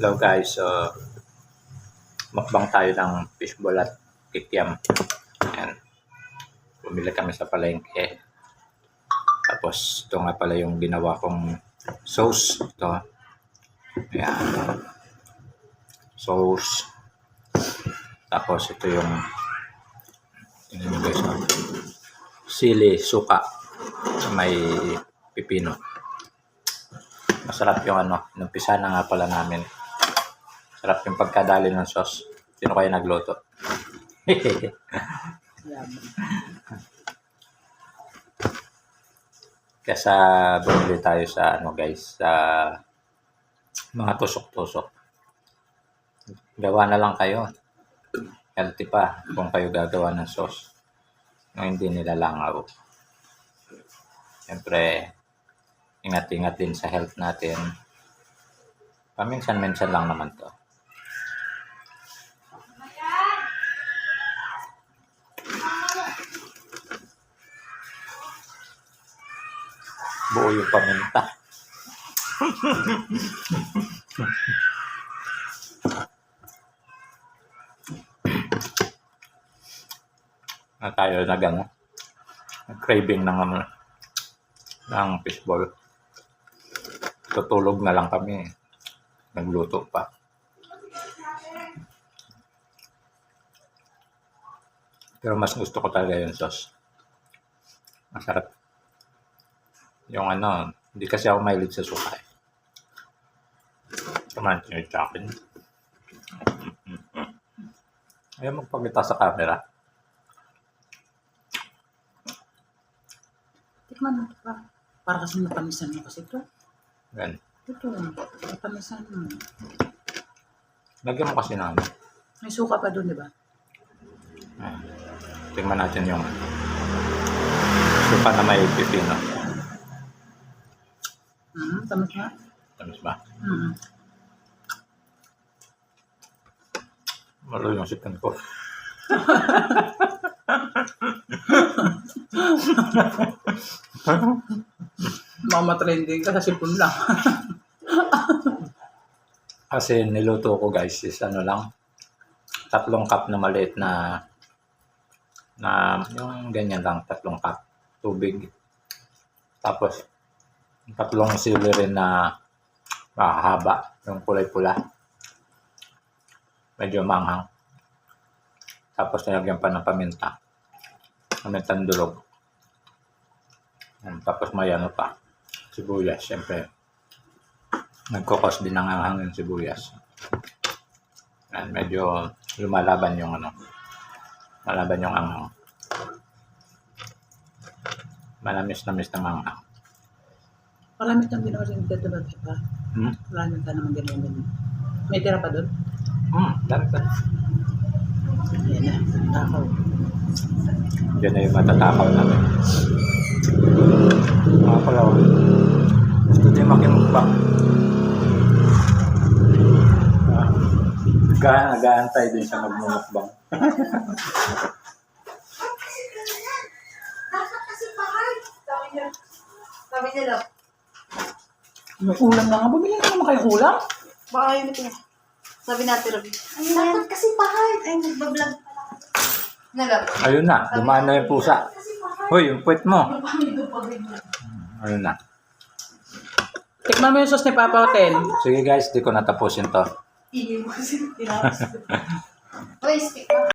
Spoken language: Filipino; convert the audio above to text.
Hello guys, so mukbang tayo ng fishball at kikiam. Ayan. Bumili kami sa palengke. Tapos ito nga pala yung ginawa kong sauce. Ito. Ayan. Sauce. Tapos ito yung guys, sili, suka. May pipino. Masarap yung numpisa na nga pala namin. Sarap yung pagkadali ng sauce. Sino kayo nagluto? Kesa bumili tayo sa guys, sa mga tusok-tusok. Gawa na lang kayo. Healthy pa kung kayo gagawa ng sauce. Yung hindi nilalangaw. Siyempre, ingat-ingat din sa health natin. Paminsan-minsan lang naman to. Buo yung paminta. Na tayo craving ng fishball. Tutulog na lang kami. Nagluto pa. Pero mas gusto ko talaga yung sauce. Masarap. Yung hindi kasi ako mahilig sa suka. Kumain nyo sa akin. Ayaw magpagkita sa camera. Tikman mo pa. Para kasi napamisan mo kasi ito. Yan. Ito, napamisan mo. Lagyan mo kasi na May suka pa doon, di ba? Tingnan natin yung suka na may pipino. Tamis nga. Tamis ba? Mm. Malo yung sipan ko. Mama trending ka sa sipon lang. Kasi niluto ko guys is lang 3 cup na maliit na yung ganyan lang, 3 cup tubig. Tapos 3 sili rin na mahaba, yung kulay pula. Medyo manghang. Tapos nilagyan pa ng paminta. Pamintang durog. Tapos may pa. Sibuyas, syempre. Nagkukos din ng anghang yung sibuyas. Medyo lumalaban yung malaban yung anghang. Manamis-namis ng anghang. Marami kang ginawa rin dito ba? Marami ka naman ginawa din. May tira pa doon? Dami pa. Ayan na, takaw. Yan na yung matatakaw namin. Mga pala, gusto din makimukbang. Nag-aantay din siya magmumukbang. Sabi niya lang. May ulam na nga. Bumili na naman kayong ulam? Baka yun ito. Sabi natin, Rabi. Dapat kasi pahal. Ay, nagbablog pala. Nalang. Ayun na, dumaan na yung pusa. Hoy, yung puwet mo. Ayun na. Tikman mo yung sauce ni Papa Oten. Sige guys, di ko natapusin to. Iyon mo kasi tinapos. Uy, speak mo.